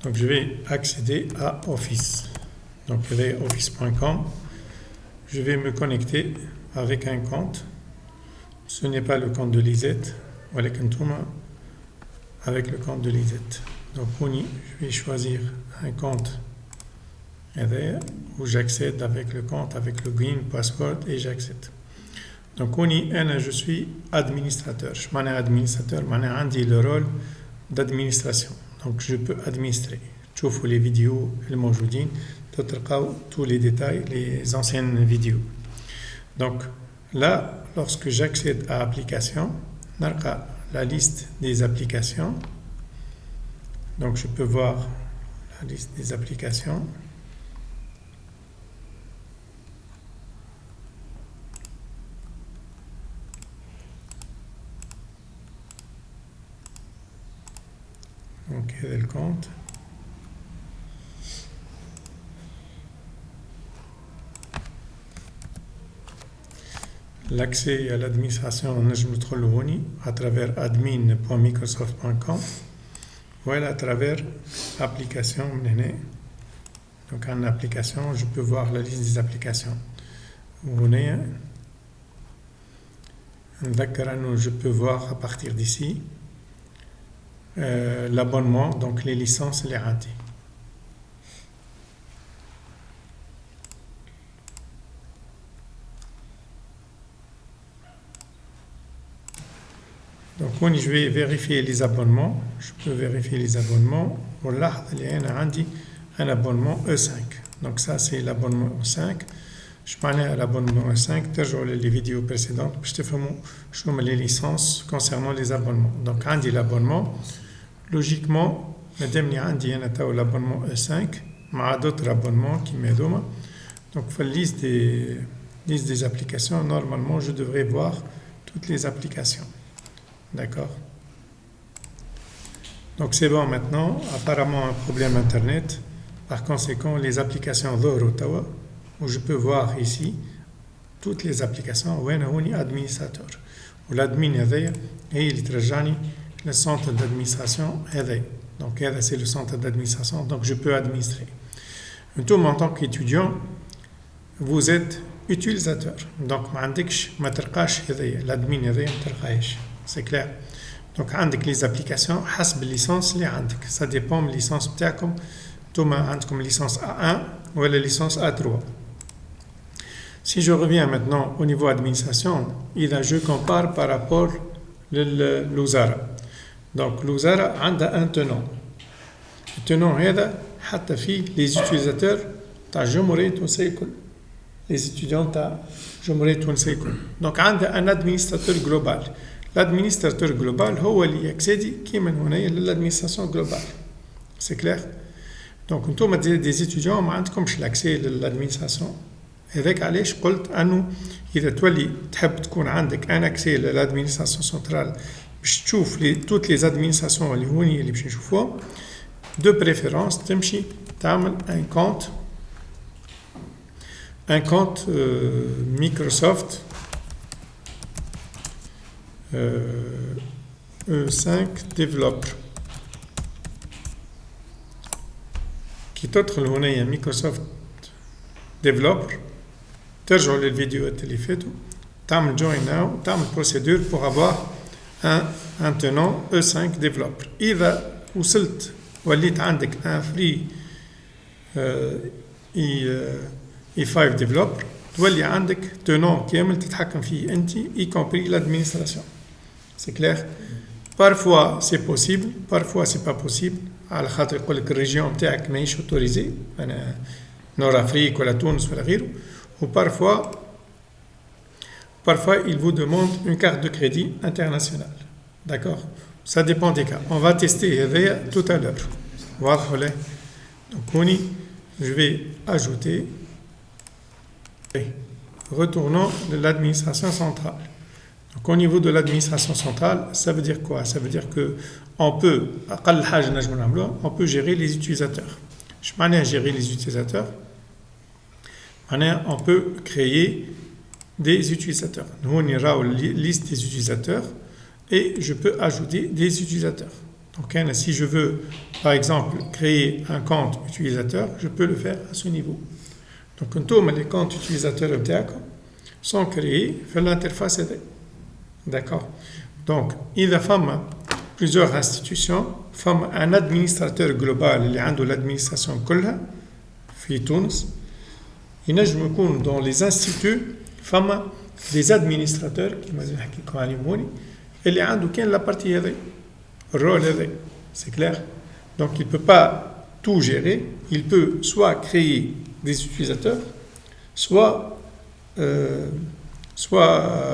Donc je vais accéder à Office. Donc je vais office.com. Je vais me connecter avec un compte. Ce n'est pas le compte de Lisette, avec le compte de Lisette. Donc je vais choisir un compte où j'accède avec le compte, avec le login, password et j'accède. Donc je suis administrateur. Je suis administrateur, j'ai le rôle d'administration. Donc je peux administrer. تشوفوا les vidéos الموجودين تلقاو tous les détails, les anciennes vidéos. Donc là, lorsque j'accède à application, نلقى la liste des applications. Donc je peux voir la liste des applications. Donc هذا الكونت. L'accès à l'administration نجم ندخل هوني à travers admin.microsoft.com voilà à travers application من هنا. Donc en application je peux voir la liste des applications. هنا نذكر انه je peux voir à partir d'ici l'abonnement, donc les licences les عندي. Donc je vais vérifier les abonnements. Je peux vérifier les abonnements. ونلاحظ اللي انا عندي un abonnement E5. Donc ça c'est l'abonnement E5. Je معناها l'abonnement E5 ترجعوا les vidéos précédentes باش تفهموا شنو هما les licences concernant les abonnements. Donc عندي l'abonnement. Logiquement, مادامني عندي انا تو l'abonnement E5 مع d'autres abonnements كيما هذوما. Donc في liste des applications, normalement je devrais voir toutes les applications. D'accord. Donc c'est bon maintenant. Apparemment un problème internet. Par conséquent, les applications ظهروا où je peux voir ici toutes les applications. وين هوني administrateur. والadmin هذايا هي اللي ترجعني le centre d'administration هذايا. Donc هذا c'est le centre d'administration. Donc je peux administrer. Entoum en tant qu'étudiant, vous êtes utilisateur. Donc ما عندكش ما تلقاش هذايا l'admin هذايا ما تلقاهاش. C'est clair. Donc عندك les applications حسب الليسانس اللي عندك. Ça dépend من الليسانس بتاعكم. نتوما عندكم licence A1 ولا licence A3. Si je reviens maintenant au niveau administration, je compare par rapport للوزارة. Donc الوزارة عندها un tenant. التنون هذا حتى فيه les utilisateurs تاع الجمهورية التونسية الكل. Les étudiants تاع الجمهورية التونسية الكل. Donc عندها un administrateur global. L'administrateur global هو اللي يكسيدي كيما هنايا للادمنستراسيون global. C'est clair. Donc نتوما des étudiants ما عندكمش l'accès للادمنستراسيون. هذاك علاش قلت انه اذا تولي تحب تكون عندك un accès للادمنستراسيون سنترال باش تشوف toutes les administrations اللي هوني اللي باش نشوفوهم. De préférence تمشي تعمل un compte Microsoft E5 Developer كي تدخل هنا مايكروسوفت ديفلوبر ترجعوا للفيديوهات اللي فاتوا تعمل join now تعمل procédure pour avoir un tenant E5 Developer. إذا وصلت وليت عندك un free E5 Developer تولي عندك tenant كامل تتحكم فيه أنت y compris l'administration. C'est clair. Parfois c'est possible, parfois c'est pas possible. على خاطر يقول لك الريجيون نتاعك ماهيش اوتوريزي انا نور افريك ولا تونس ولا غيره. و parfois il vous demande une carte de crédit internationale. D'accord. Ça dépend des cas. On va tester هذايا tout à l'heure. واضح ولا؟ Donc هوني je vais ajouter. Retournons de l'administration centrale. Donc au niveau de l'administration centrale, ça veut dire quoi? Ça veut dire que on peut gérer les utilisateurs. Je peux gérer les utilisateurs. On peut créer des utilisateurs. Nous on ira aux listes des utilisateurs et je peux ajouter des utilisateurs. Donc si je veux par exemple créer un compte utilisateur, je peux le faire à ce niveau. Donc les comptes utilisateurs sont créés dans l'interface. D'accord. Donc il y a plusieurs institutions, un administrateur global qui a l'administration كلها في تونس. ينجم يكون dans les instituts des administrateurs كما نحكيكم عليهم هوني اللي عنده كان la partie هذه الرول هذا. C'est clair. Donc il ne peut pas tout gérer, il peut soit créer des utilisateurs, soit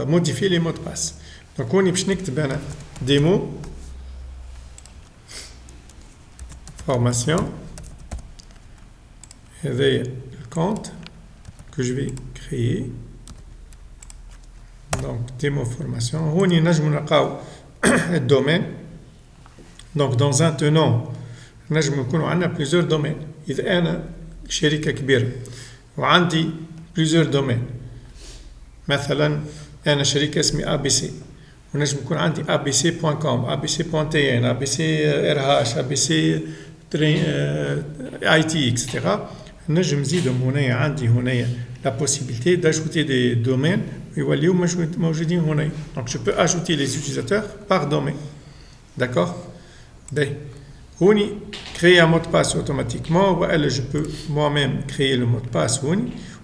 modifier les mots de passe. Donc on باش نكتب انا démo formation هذا le compte que je vais créer. Donc démo formation هوني نجم نلقاو الدومين. Donc dans un tenant نجم يكونوا عندنا plusieurs domaines. إذا أنا شركة كبيرة وعندي plusieurs domaines، مثلا أنا شركة اسمي ABC ونجم يكون عندي abc.com abc.tn abc.rh abc.it etc. نجم نزيدهم هنا عندي هنا la possibilité d'ajouter des domaines يوليو موجودين هنا. Donc je peux ajouter les utilisateurs par domaine. D'accord. Ben, هوني créer un mot de passe automatiquement, ou je peux moi-même créer le mot de passe.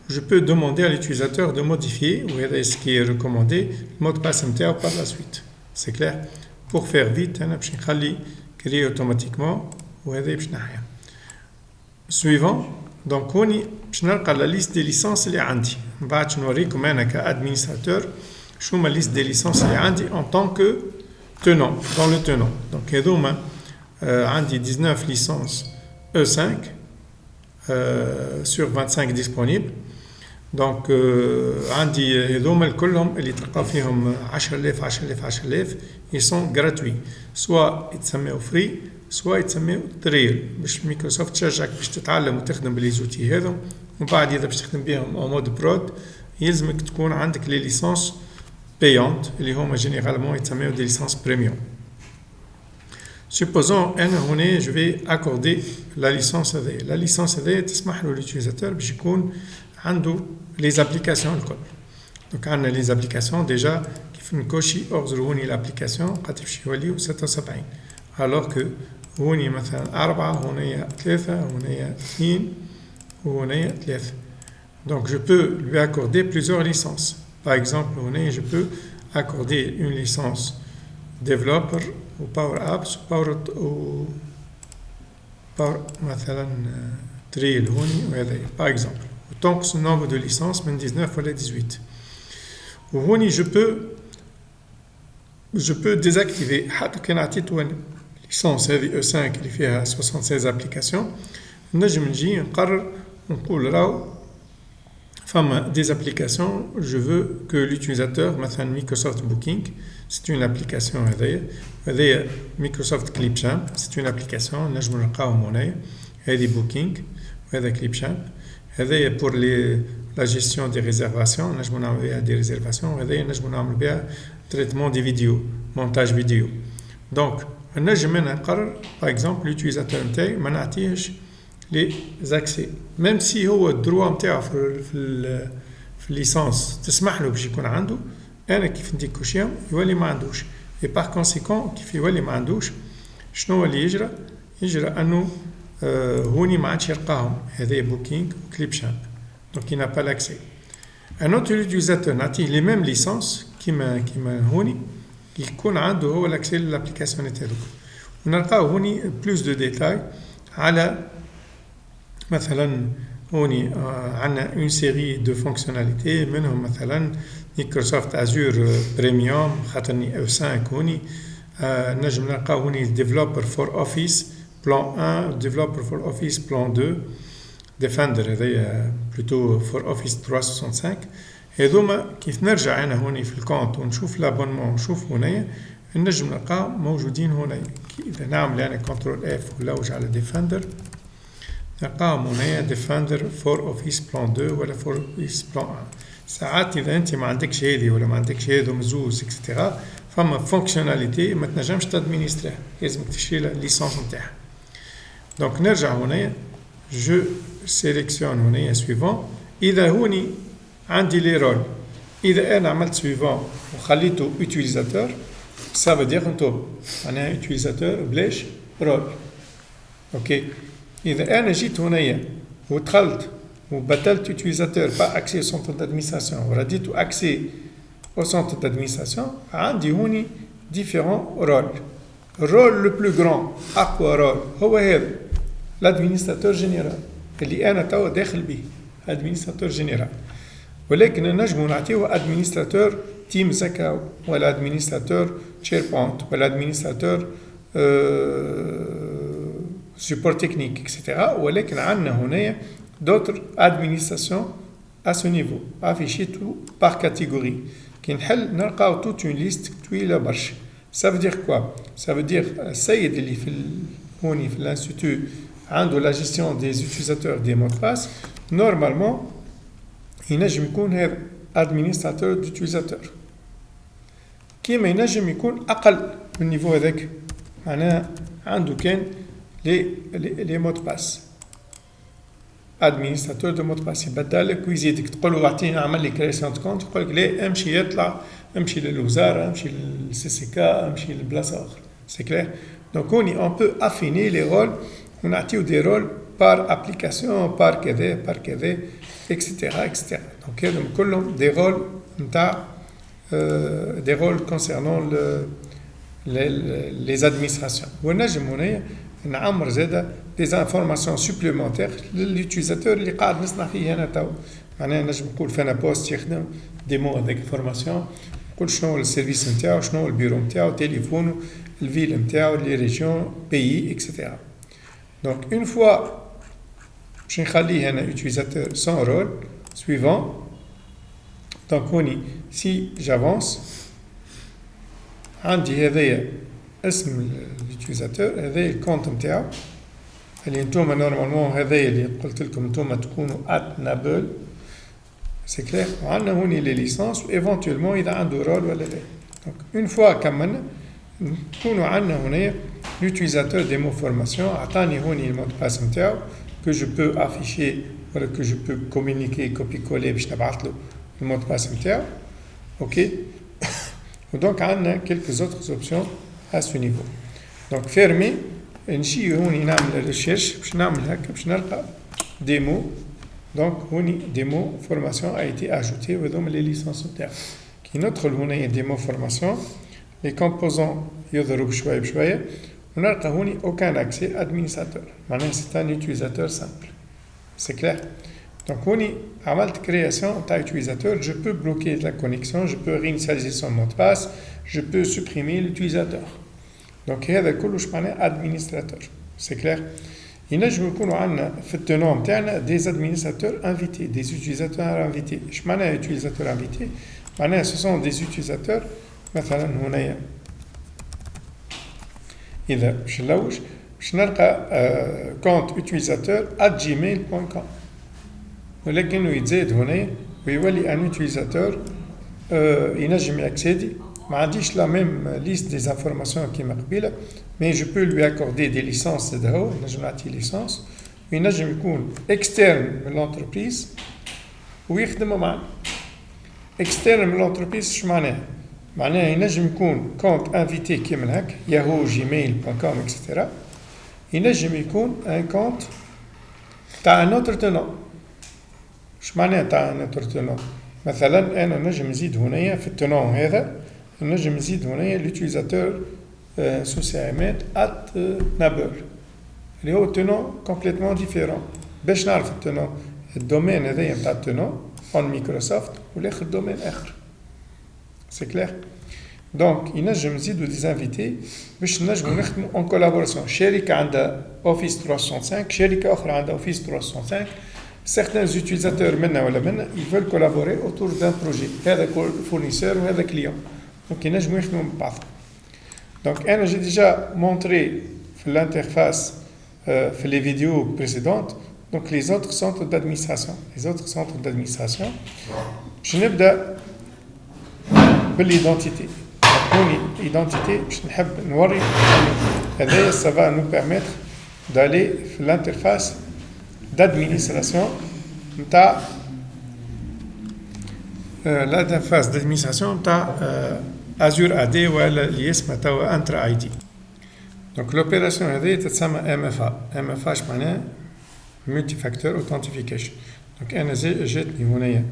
Je peux demander à l'utilisateur de modifier, ou ce qui est recommandé, le mot de passe par la suite. C'est clair. Pour faire vite, je vais créer automatiquement. Suivant. Donc, je vais la liste des licences اللي عندي. بعد je نوريكم أنا كadministrateur شو ma liste des licences اللي عندي en tant que tenant, dans le tenant. Donc, هذوما عندي 19 licences E5 sur 25 disponibles. Donc عندي هذوما كلهم اللي تلقاو فيهم 10,000 ils sont gratuits. soit يتسموا free soit يتسموا trial باش مايكروسوفت تشجعك باش تتعلم وتخدم بالليزوتي هذو. ومن بعد إذا باش تخدم بهم أو مود برود يلزمك تكون عندك لي ليسانس payantes اللي هما généralement يتسموا des licences premium. Supposons je vais accorder la licence AD. La licence AD تسمح له l'utilisateur باش يكون عنده les applications الكل. Donc عندنا les applications déjà كيف نكوشي أغزروني l'application قد باش يوليو 76 alors que هوني مثلا 4 هوني 3 هوني 2 وهوني 3. Donc je peux lui accorder plusieurs licences. Par exemple هوني je peux accorder une licence développeur ou Power Apps ou Power مثلا Trail هوني وهذا par exemple. Autant que ce nombre de licences من 19 ولا 18. وهوني je peux désactiver حتى كان عطيت licence هذه E5 اللي فيها 76 applications نجم نجي نقرر ونقول راهو فما des applications je veux que l'utilisateur مثلا Microsoft Booking c'est une application هذه Microsoft Clipchamp c'est une application نجم نلقاوهم هنايا هذه Booking وهذا Clipchamp هذه pour la gestion des réservations نجم نعمل بها des réservations وهذه نجم نعمل بها traitement des vidéos montage vidéo. Donc نجم أنا نقرر par exemple l'utilisateur نتاعي ما نعطيهش les accès même si هو الدروا نتاعو في الليسانس تسمح له باش يكون عنده أنا كيف نديكوشيهم يولي ما عندوش. et par conséquent كيف يولي ما عندوش شنو اللي يجرى أنه هوني ما عادش يلقاهم هذا بوكينغ وكليبشامب. donc il n'a pas l'accès. un autre utilisateur نعطيه les mêmes licences كيما هوني يكون عنده هو l'accès للابليكاسيون نتاعو. ونلقاو هوني plus de détails على مثلا هوني عندنا une série de fonctionnalités منهم مثلا مايكروسوفت ازور بريميوم خاطرني F5 هوني نجم نلقاو هوني ديفلوبر فور اوفيس بلان 1 ديفلوبر فور اوفيس بلان 2 ديفندر هذايا بلوتو فور اوفيس 365. هذوما كيف نرجع انا هوني في الكونت ونشوف لابونمون ونشوف هنايا نجم نلقاو موجودين هنايا. اذا نعمل انا كنترول اف ونلوج على ديفندر نلقاهم هنايا ديفندر فور اوفيس بلان 2 ولا فور اوفيس بلان 1. ساعات اذا انت ما عندكش هذه ولا ما عندكش هذو مزوز اكسترا فما فونكسيوناليتي ما تنجمش تادمينستريها لازمك تشري لها الليسونس نتاعها. دونك نرجع هنايا جو سيليكسيون هنايا سويفون. اذا هوني عندي لي رول، اذا انا عملت سويفون وخليته utilisateur ça veut dire انتو معناها utilisateur بلاش رول. اوكي اذا انا جيت هنايا ودخلت وبدلت utilisateur با اكسي au centre d'administration ورديتو اكسي au centre d'administration عندي هوني différents rôles. الرول لو بلو غران اقوى رول هو هذا l'administrateur général اللي انا توا داخل به administrateur général. ولكن نجمو نعطيوه administrateur Teams هكا ولا administrateur SharePoint ولا administrateur support technique etc. ولكن عندنا هنايا d'autres administrations à ce niveau affiché tout par catégorie. كي نحل نلقاو toute une liste طويلة برشا. Ça veut dire quoi? Ça veut dire السيد اللي في هوني في الانستيتو عنده la gestion des utilisateurs des mots de passe normalement ينجم يكون هذا administrateur d'utilisateur. كيما ينجم يكون أقل من نيفو هذاك معناها عنده كان لي مود باس administrateur de mot de passe يبدلك ويزيدك تقول له اعطيني اعمل لي كريسيون كونت يقول لك لا امشي يطلع امشي للوزاره امشي للسي سي كا امشي لبلاصه اخرى. سي كلير. دونك هوني اون بو افيني لي رول ونعطيو دي رول بار ابليكاسيون بار كذا اكسترا اكسترا. دونك هذم كلهم دي رول نتاع دي رول كونسيرنون les administrations. ونجم هنايا نعمر زاده des informations supplémentaires للutilisateur اللي قاعد نصنع فيه انا تو. معناها نجم نقول فانا بوست يخدم ديمو هذاك فورماسيون، نقول شنو هو السيرفيس نتاعو، شنو هو البيرو نتاعو، تليفونه، الفيل نتاعو، لي ريجيون، بيي اكسيتيرا. دونك اون فوا باش نخليه انا utilisateur sans rôle suivant. دونك هوني سي جافونس عندي هذايا اسم اليوتيزاتور، هذايا الكونت نتاعو اللي نتوما نورمالمون هذايا اللي قلت لكم نتوما تكونوا @nable سي كلير. وعندنا هوني لي ليسونس وايفونتويلمون اذا عنده رول ولا لا. دونك اون فوا كملنا نكونوا عندنا هنايا l'utilisateur des mots formation عطاني هوني المود باس نتاعو que je peux afficher ولا que je peux communiquer copier coller باش نبعث له المود باس نتاعو. اوكي. ودونك عندنا quelques autres options à ce niveau. donc fermé نجي هوني نعمل ريشيرش باش نعمل هكا باش نلقى ديمو. دونك هوني ديمو فورماسيون a été ajouté وهذوما لي ليسونس نتاعو. كي ندخل هنا ديمو فورماسيون لي كومبوزون يضرب شويه بشويه ونلقى هوني aucun accès administrateur معناها c'est un utilisateur simple. c'est clair. donc هوني عملت création تاع utilisateur. je peux bloquer la connexion, je peux réinitialiser son mot de passe, je peux supprimer l'utilisateur. donc هذا كله اش معناه administrateur. c'est clair. ينجم يكونوا عندنا في التنوع نتاعنا des administrateurs invités, des utilisateurs invités. اش معناه utilisateur invité؟ معناها ce sont des utilisateurs مثلا هنايا إذا باش نلوج باش نلقى كونت utilisateur @gmail.com ولكنه يتزاد هنا ويولي ان utilisateur ينجم يأكسيدي. ما عنديش لا ميم ليست دي انفورماسيون كيما قبيله مي جو بو لوي اكوردي دي ليسانس هو نجم نعطيه ليسانس وينجم يكون اكسترن من لونتربريز ويخدم معنا. اكسترن من لونتربريز اش معناها؟ معناها ينجم يكون كونت انفيتي كيما هكا ياهو gmail.com اكسترا. ينجم يكون ان كونت تاع ان اوتر تنون. اش معناها تاع ان اوتر تنون؟ مثلا انا نجم نزيد هنايا في التنون هذا نجم نزيد هنايا لوتيليزاتور سوسيامات @nable اللي هو تنون كومبليتمون ديفيرون. باش نعرف التنون الدومين هذايا نتاع التنون اون مايكروسوفت والاخر دومين اخر. سي كلير. دونك ينجم نزيدو دي انفيتي باش نجمو نخدمو اون كولابوراسيون. شركه عندها اوفيس 365 شركه اخرى عندها اوفيس 365. certains utilisateurs منا ولا منا ils veulent collaborer autour d'un projet. هذا fournisseur وهذا client. donc ينجمو يخدموا مع بعض. donc انا j'ai déjà montré في l'interface في les vidéos précédentes donc les autres centres d'administration. les autres centres d'administration باش نبدا بالidentité. هوني ايدنتيتي باش نحب نوري هذايا ça va nous permettre d'aller في l'interface d'administration نتاع l'interface d'administration نتاع Azure AD ولا اللي اسمها توا Entra ID. Donc l'opération هذه تتسمى MFA. MFA اش معناها multifactor authentification. Donc أنا جاتني هنايا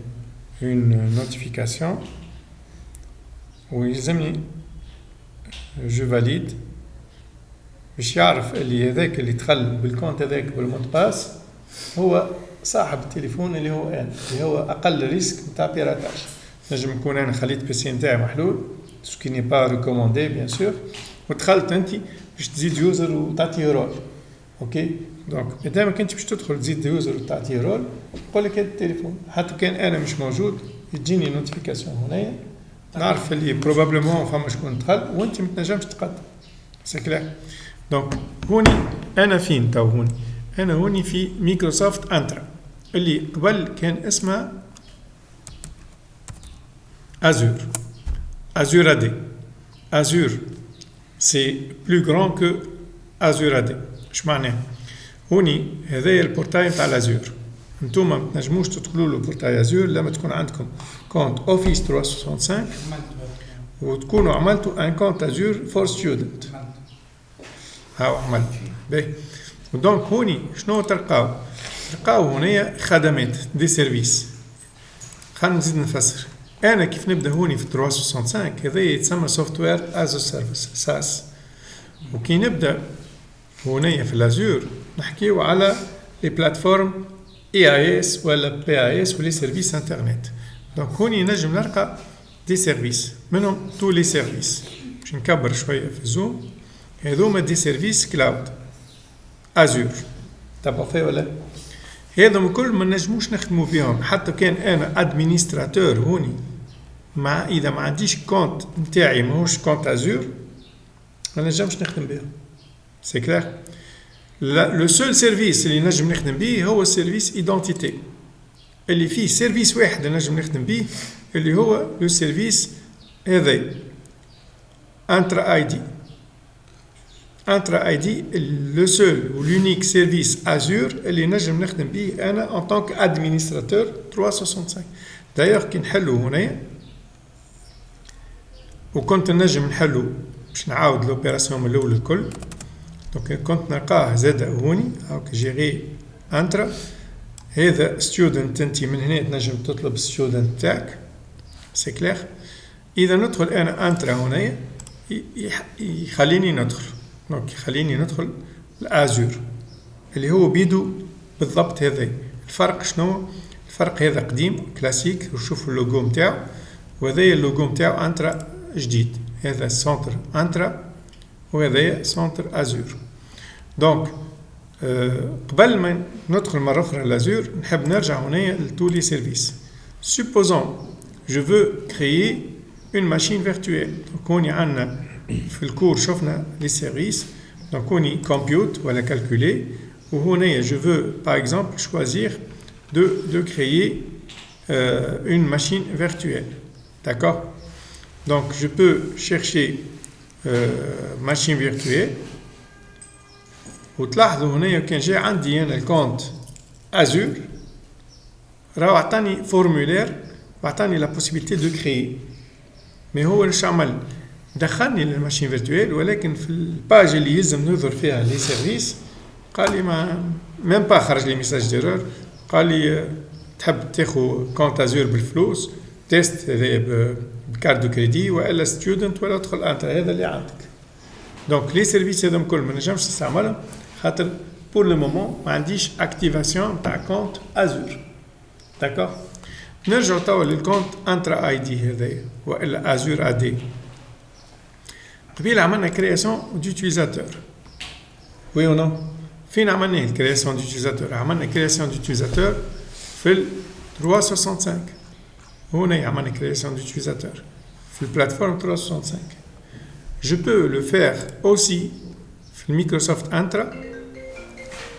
une notification ويلزمني جو فاليد باش يعرف اللي هذاك اللي دخل بالكونت هذاك بالمود باس هو صاحب التليفون اللي هو انا اللي هو اقل ريسك نتاع بيراتاج. نجم نكون انا خليت بيسي نتاعي محلول سو كي ني با ريكوموندي بيان سور ودخلت انت باش تزيد يوزر وتعطيه رول. اوكي دونك اذا ما كنتش باش تدخل تزيد يوزر وتعطيه رول يقول لك هذا التليفون حتى كان انا مش موجود يجيني نوتيفيكاسيون هنايا نعرف اللي بروبابلمون فما شكون دخل وانت ما تنجمش تقدم. سي كلير. دونك هوني انا فين تو هوني انا هوني في مايكروسوفت انترا اللي قبل كان اسمها Azure AD. Azure c'est plus grand que Azure AD. اش معناه؟ هوني هذايا البورتاي نتاع الازور. انتوما ما تنجموش تدخلوا له بورتاي ازور لما تكون عندكم كونت اوفيس 365 وتكونوا عملتوا ان كونت ازور فور ستودنت. هاو عملت باهي. ودونك هوني شنو تلقاو؟ تلقاو هنايا خدمات دي سيرفيس. خلينا نزيد نفسر. انا كيف نبدا هوني في 365 هذايا يتسمى سوفتوير از سيرفيس ساس. وكي نبدا هونايا في الازور نحكيو على لي بلاتفورم IaaS ولا PaaS ولا سيرفيس انترنت. دونك هوني نجم نلقى دي سيرفيس منهم تو لي سيرفيس. باش نكبر شويه في الزوم. هذوما دي سيرفيس كلاود ازور تبع فيه ولا هذوما كل ما نجموش نخدموا بهم حتى كان انا ادمينستراتور هوني مع اذا ما عنديش كونت نتاعي ماهوش كونت ازور ما نجمش نخدم بهم. سي كلير. لو سول سيرفيس اللي نجم نخدم بيه هو السيرفيس ايدنتيتي اللي فيه سيرفيس واحد نجم نخدم بيه اللي هو لو سيرفيس هذا انترا اي دي. انترا اي دي لو سول واليونيك سيرفيس ازور اللي نجم نخدم بيه انا ان طونك ادمينستراتور 365. دايوغ كي نحلو هنايا وكنت نجم نحلو باش نعاود لوبيراسيون من الاول الكل. دونك كنت نلقاه زاد هوني هاكا جيري انترا هذا ستودنت انت من هنا تنجم تطلب ستودنت تاعك. سي كلير. اذا ندخل انا انترا هنايا يخليني ندخل. دونك يخليني ندخل الازور اللي هو بيدو بالضبط. هذا الفرق شنو؟ الفرق هذا قديم كلاسيك وشوفوا اللوجو نتاعو وهذا اللوجو نتاعو انترا جديد. هذا سنتر انترا وهذا سنتر ازور. دونك قبل ما ندخل مرة أخرى لازور نحب نرجع هنا لتو لي سيرفيس. Supposons je veux créer une machine virtuelle. Donc on y a في الكور شفنا لي سيرفيس. Donc on y compute ولا calculer. وهنا je veux par exemple choisir de créer une machine virtuelle. D'accord? Donc je peux chercher machine virtuelle. وتلاحظوا هنا كان جاي عندي انا الكونت ازور راهو عطاني فورمولير وعطاني لا بوسيبيليتي دو كريي. مي هو واش عمل؟ دخلني للماشين فيرتويل ولكن في الباج اللي يلزم نظهر فيها لي سيرفيس قال لي ما ميم با خرج لي ميساج ديرور. قال لي تحب تاخذ كونت ازور بالفلوس تيست هذا بكارت دو كريدي والا ستودنت ولا ادخل انتر هذا اللي عندك. دونك لي سيرفيس هذوم كل ما نجمش نستعملهم خاطر بور لو مومون ما عنديش اكتيفاسيون تاع كونت ازور. داكور. نرجعوا توا للكونت انترا اي دي هذايا والا ازور ا دي. قبيل عملنا كرياسيون دوتيليزاتور وي او نو؟ فين عملنا الكرياسيون دوتيليزاتور؟ عملنا كرياسيون دوتيليزاتور في ال 365. هنا عملنا كرياسيون دوتيليزاتور في البلاتفورم 365. Je peux le faire aussi في Microsoft Entra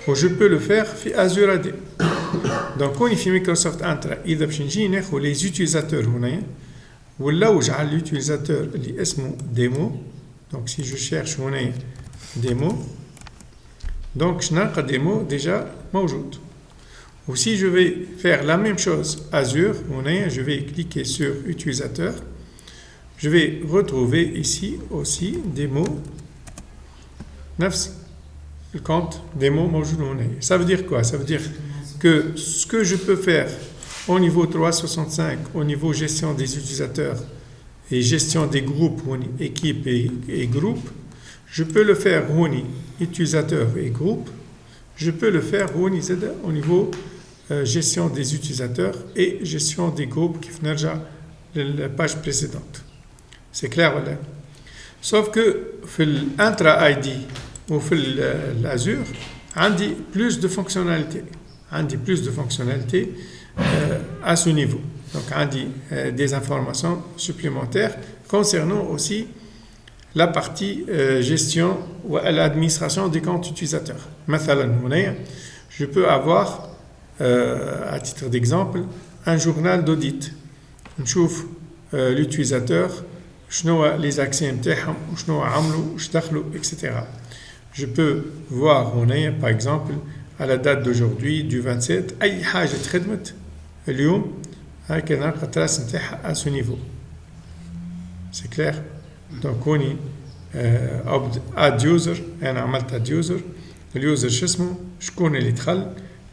و je peux le faire في Azure AD. donc هوني في Microsoft Entra إذا باش نجي ناخذ les utilisateurs هنايا ولا وجعل l'utilisateur اللي اسمه démo. Donc si je cherche هنا démo, donc je n'ai pas démo déjà موجود. Ou si je vais faire la même chose Azure, je vais cliquer sur utilisateur. Je vais retrouver ici aussi démo. نفس le compte démo موجود هنا. Ça veut dire quoi? Ça veut dire que ce que je peux faire au niveau 365, au niveau gestion des utilisateurs et gestion des groupes, équipes et groupes, je peux le faire utilisateur et groupe. Je peux le faire au niveau gestion des utilisateurs et gestion des groupes qui font la page précédente. C'est clair, voilà. Sauf que dans l'Intra ID ou dans l'Azure, j'ai plus de fonctionnalités. À ce niveau. Donc, j'ai des informations supplémentaires concernant aussi la partie gestion ou l'administration des comptes utilisateurs. مثلا, je peux avoir, à titre d'exemple, un journal d'audit. نشوف l'utilisateur, شنو les accès نتاعهم, شنو عملوا, واش دخلوا, etc. Je peux voir, par exemple, à la date d'aujourd'hui, du 27, أي حاجة تخدمت اليوم هكا نلقى التراس نتاعها à ce niveau. C'est clair? Donc هوني add user, أنا عملت add user, اليوزر شو اسمه, شكون اللي دخل,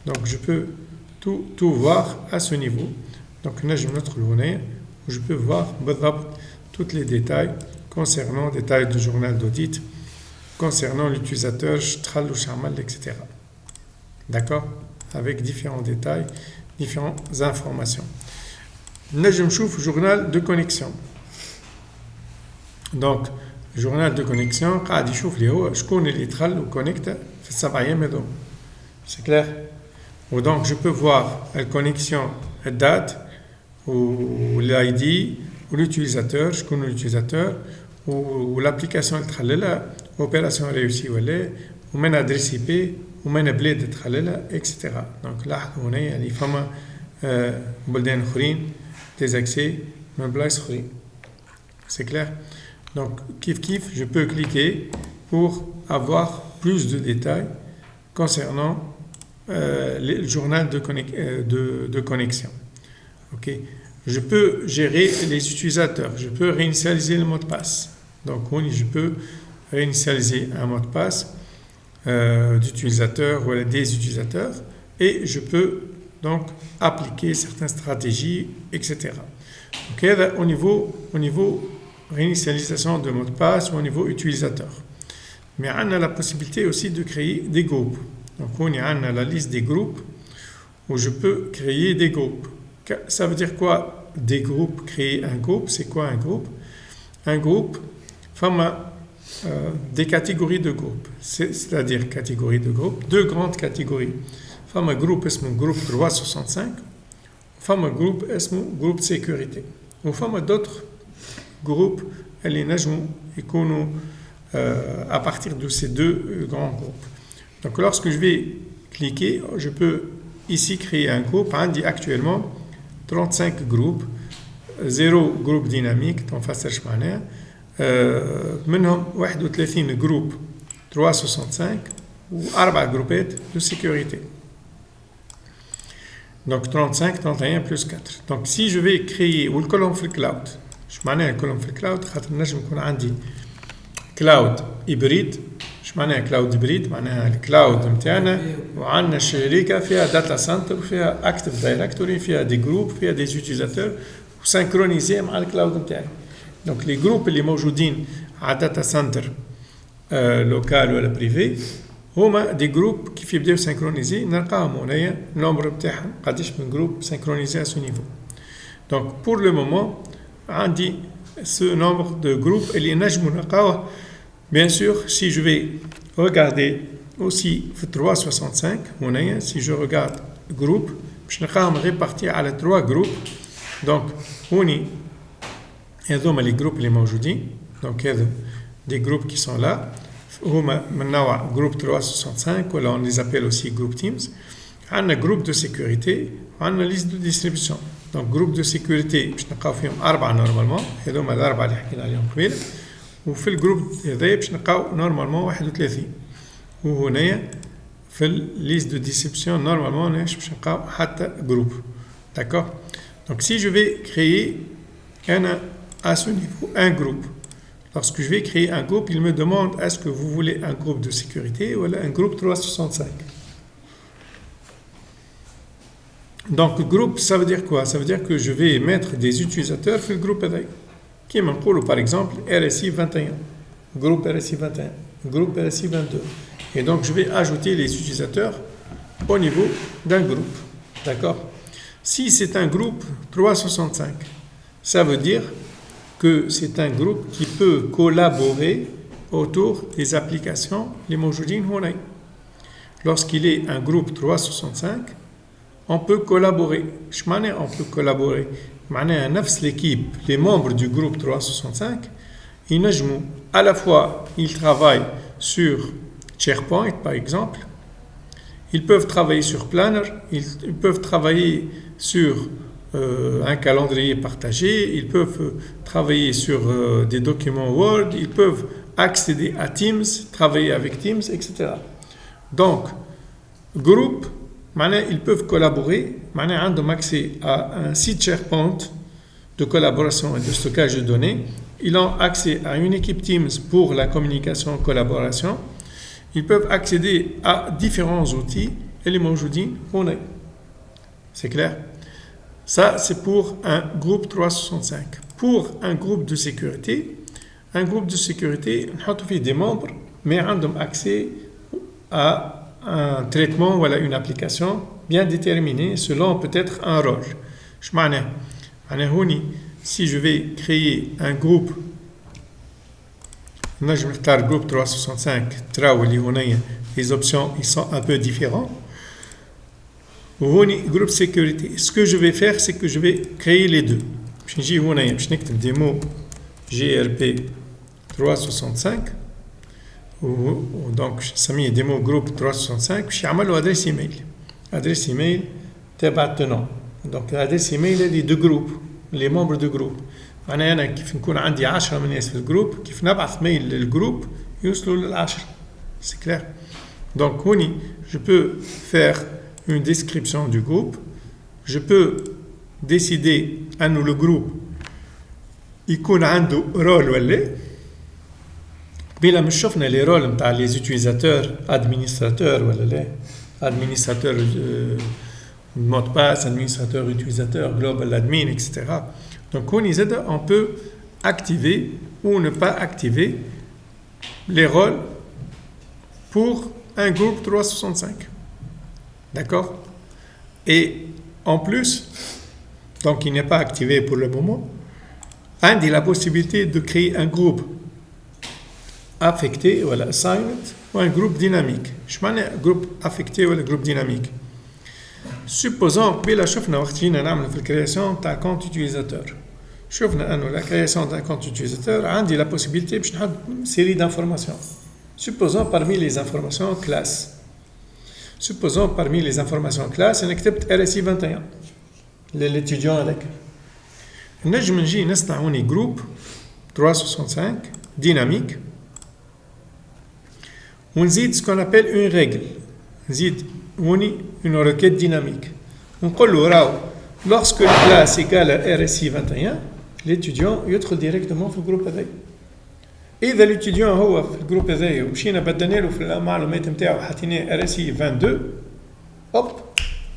donc je peux tout voir à ce niveau. Donc نجم ندخل هنا où je peux voir بالضبط tous les détails concernant les détails du journal d'audit, concernant l'utilisateur, etc. D'accord? Avec différents détails, différentes informations. نجم نشوف journal de connexion. Donc, journal de connexion, قاعد يشوف لي هو شكون اللي دخل وكونكت في السبع أيام هذوما. C'est clair? Ou donc, je peux voir la connexion, la date, ou l'ID, ou l'utilisateur, شكون l'utilisateur, ou l'application اللي دخل لها, opération réussie ولا, ou من adresse IP, ومن بلاد دخل لها, etc. Donc, لاحظوا هنا يعني فما بلدان أخرين des accès من بلايص أخرين. C'est clair? Donc, kiff, je peux cliquer pour avoir plus de détails concernant le journal de connexion. Ok. Je peux gérer les utilisateurs. Je peux réinitialiser le mot de passe. Donc, je peux réinitialiser un mot de passe d'utilisateur ou des utilisateurs et je peux donc appliquer certaines stratégies, etc. Ok. Au niveau réinitialisation de mot de passe ou au niveau utilisateur. Mais on a la possibilité aussi de créer des groupes. Donc on a la liste des groupes où je peux créer des groupes. Ça veut dire quoi des groupes? Créer un groupe, c'est quoi un groupe? Un groupe, des catégories de groupes. C'est-à-dire catégories de groupes, deux grandes catégories. Un groupe اسمه groupe 365, un groupe اسمه groupe sécurité. Ou d'autres groupes اللي نجموا يكونوا à partir de ces deux grands groupes. Donc lorsque je vais cliquer, je peux ici créer un groupe. عندي actuellement 35 groupes, 0 groupe dynamique, تنفسرش معناها, منهم 31 groupes 365 و 4 جروبات de sécurité. Donc 35, 31 plus 4. Donc si je vais créer ou le colonne في الكلاود, شو معناها الكولوم في الكلاود؟ خاطر نجم يكون عندي كلاود هيبريد. شو معناها كلاود هيبريد؟ معناها الكلاود نتاعنا وعندنا شركه فيها داتا سنتر وفيها اكتف دايركتوري, فيها دي جروب, فيها دي يوتيليزاتور وسانكرونيزي مع الكلاود نتاعي. دونك لي جروب اللي موجودين على داتا سنتر لوكال ولا بريفي هما دي جروب كيف يبداو سانكرونيزي, نلقاهم هنايا النمبر نتاعهم قداش من جروب سانكرونيزي à ce niveau. Donc pour le moment عندي ce nombre de groupes اللي نجموا نلقاوه. Bien sûr, si je vais regarder aussi 365 هنايا, si je regarde groupe باش نلقاهم répartis على 3 groupes. Donc هوني هذوما les groupes اللي موجودين. Donc هذا des groupes qui sont là هما من نوع groupe 365 ولا on les appelle aussi group teams. عندنا groupe de sécurité وعندنا liste de distribution. دونك جروب دو سيكوريتي باش نلقاو فيهم 4 نورمالمون، هذوما الأربعة اللي حكينا عليهم قبيل، وفي الجروب هذايا باش نلقاو نورمالمون 31، وهنايا في الليست دو ديسيبسيون نورمالمون باش نلقاو حتى جروب. D'accord? Donc si je vais créer à ce niveau un groupe, lorsque je vais créer un groupe, il me demande est-ce que vous voulez un groupe de sécurité ou un groupe 365. Donc groupe, ça veut dire quoi? Ça veut dire que je vais mettre des utilisateurs dans le groupe avec. Qui m'en par exemple RSI 21, groupe RSI 21, groupe RSI 22. Et donc je vais ajouter les utilisateurs au niveau d'un groupe. D'accord? Si c'est un groupe 365, ça veut dire que c'est un groupe qui peut collaborer autour des applications les موجودين هنا. Lorsqu'il est un groupe 365, on peut collaborer. Je m'en on peut collaborer. معناها نفس l'équipe, les membres du groupe 365, ينجموا à la fois ils travaillent sur SharePoint par exemple, ils peuvent travailler sur Planner, ils peuvent travailler sur un calendrier partagé, ils peuvent travailler sur des documents Word, ils peuvent accéder à Teams, travailler avec Teams, etc. Donc, groupe, ils peuvent collaborer, ils ont accès à un site SharePoint de collaboration et de stockage de données, ils ont accès à une équipe Teams pour la communication et collaboration, ils peuvent accéder à différents outils et les موجودين هنا. C'est clair? Ça, c'est pour un groupe 365. Pour un groupe de sécurité, on a des membres, mais ils ont accès à un traitement ou à une application bien déterminée selon peut-être un rôle. Je m'en si je vais créer un groupe, je vais faire groupe 365, les options ils sont un peu différentes. Groupe sécurité. Ce que je vais faire, c'est que je vais créer les deux. Je vais نكتب démo GRP 365. Donc, ça met démo groupe 365. Je vais faire adresse email. Adresse email, تبعتنا. Donc, l'adresse email est de groupe, les membres du groupe. أنا كيف نكون عندي 10 من الناس في الجروب، كيف نبعث ميل للجروب يوصلوا لل10. C'est clair. Donc, je peux faire une description du groupe, je peux décider أنه le groupe يكون عنده رول ولا بلا مش شفنا لي رول نتاع les utilisateurs administrateurs ولا لا administrateur mot de passe, administrateur utilisateur global admin, etc. Donc on peut activer ou ne pas activer les rôles pour un groupe 365. D'accord? Et en plus, donc il n'est pas activé pour le moment, on a la possibilité de créer un groupe affecté ou assigned ou un groupe dynamique. Je m'en ai un groupe affecté ou un groupe dynamique. Supposons que nous avons fait la création d'un compte utilisateur. Nous avons la création d'un compte utilisateur, on a la possibilité de faire une série d'informations. Supposons parmi les informations classe. Supposons parmi les informations classe, on a RSI 21, l'étudiant avec. Nous avons un groupe 365 dynamique. On ajoute ce qu'on appelle une règle. On ajoute une requête dynamique. On dit lorsque la classe égale à RSI 21, l'étudiant entre directement dans le groupe avec. إذا l'étudiant هو في الجروب هذايا ومشينا بدلنا له في المعلومات نتاعو حطيناه RSI 22 hop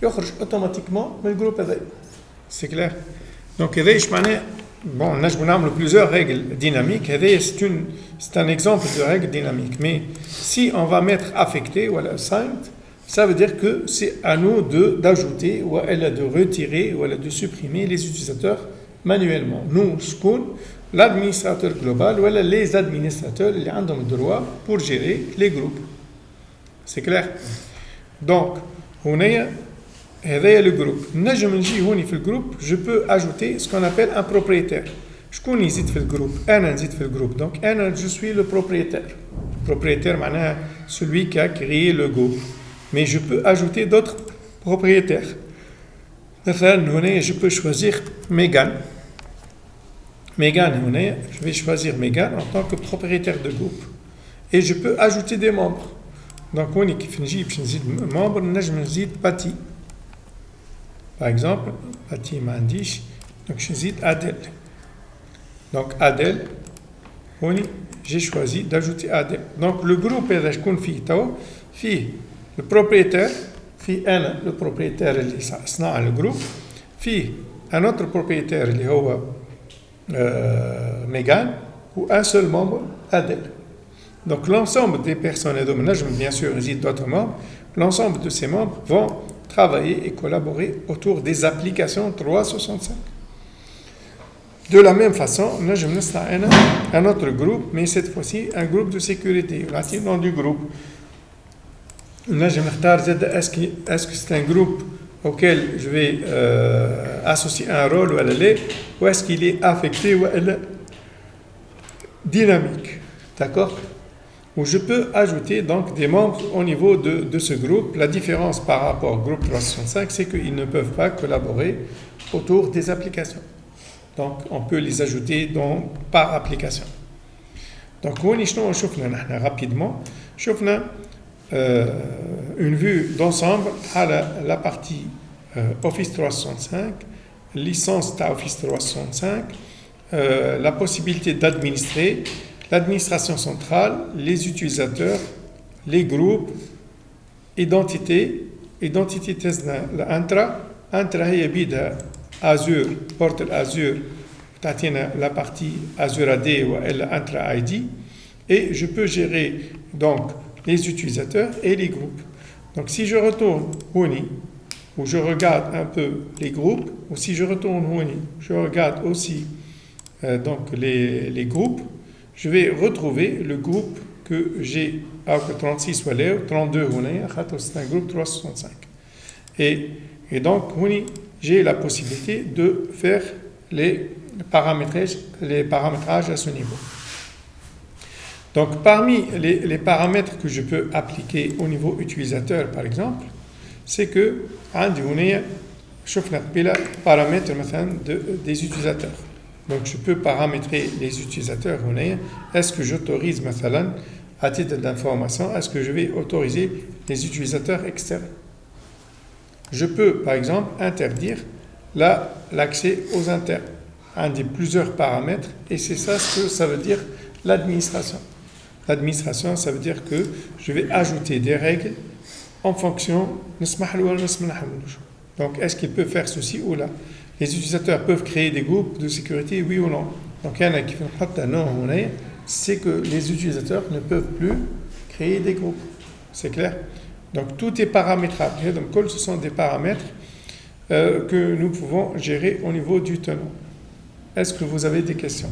يخرج اوتوماتيكمون من الجروب هذايا. C'est clair. Donc هذايا اش معناه bon نجمو نعملو plusieurs règles dynamiques. هذايا c'est un exemple de règle dynamique. Mais si on va mettre affecté ou assigned, ça veut dire que c'est à nous d'ajouter ou de retirer ou de supprimer les utilisateurs manuellement. Nous l'administrateur global ou les administrateurs qui ont le droit pour gérer les groupes. C'est clair? Donc, on a le groupe. Dans le groupe, je peux ajouter ce qu'on appelle un propriétaire. Je connais le groupe. Le groupe. Donc, je suis le propriétaire. Le propriétaire, c'est celui qui a créé le groupe. Mais je peux ajouter d'autres propriétaires. مثلا je peux choisir Megan. Megan, je vais choisir Megan en tant que propriétaire de groupe. Et je peux ajouter des membres. Donc, on est qui نجيب نزيد membre, نجم نزيد Patty. Par exemple, Patty ما عنديش, donc je نزيد Adèle. Donc, Adèle, j'ai choisi d'ajouter Adèle. Donc, le groupe هذا شكون فيه توا فيه le propriétaire, فيه أنا le propriétaire اللي صنع le groupe, فيه un autre propriétaire اللي هو Megan, ou un seul membre Adèle. Donc l'ensemble des personnes, et bien sûr il d'autres membres, l'ensemble de ces membres vont travailler et collaborer autour des applications 365. De la même façon, un autre groupe, mais cette fois-ci un groupe de sécurité. Voici le nom du groupe. Est-ce que c'est un groupe auquel je vais associer un rôle ou est-ce qu'il est affecté ou dynamique. D'accord? Où je peux ajouter donc des membres au niveau de ce groupe. La différence par rapport au groupe 365, c'est qu'ils ne peuvent pas collaborer autour des applications. Donc, on peut les ajouter par application. Donc, rapidement, une vue d'ensemble à la partie Office 365, licence de Office 365, la possibilité d'administrer, l'administration centrale, les utilisateurs, les groupes, identité intra هي بيدها Azure, portal Azure, la partie Azure AD ou Intra ID, et je peux gérer donc les utilisateurs et les groupes. Donc si je retourne Huni, où je regarde un peu les groupes, ou si je retourne Huni, je regarde aussi donc les groupes, je vais retrouver le groupe que j'ai à 36 ou 32 c'est un groupe 365. Et donc, j'ai la possibilité de faire les paramétrages à ce niveau. Donc, parmi les paramètres que je peux appliquer au niveau utilisateur, par exemple, c'est que je fais paramètres des utilisateurs. Donc, je peux paramétrer les utilisateurs. Est-ce que j'autorise, à titre d'information, est-ce que je vais autoriser les utilisateurs externes? Je peux, par exemple, interdire l'accès aux internes. Un des plusieurs paramètres, et c'est ça ce que ça veut dire l'administration. L'administration, ça veut dire que je vais ajouter des règles en fonction. Donc, est-ce qu'il peut faire ceci ou là? Les utilisateurs peuvent créer des groupes de sécurité, oui ou non? Donc, il y en a qui font non, c'est que les utilisateurs ne peuvent plus créer des groupes. C'est clair? Donc, tout est paramétrable. Donc, ce sont des paramètres que nous pouvons gérer au niveau du tenant. Est-ce que vous avez des questions?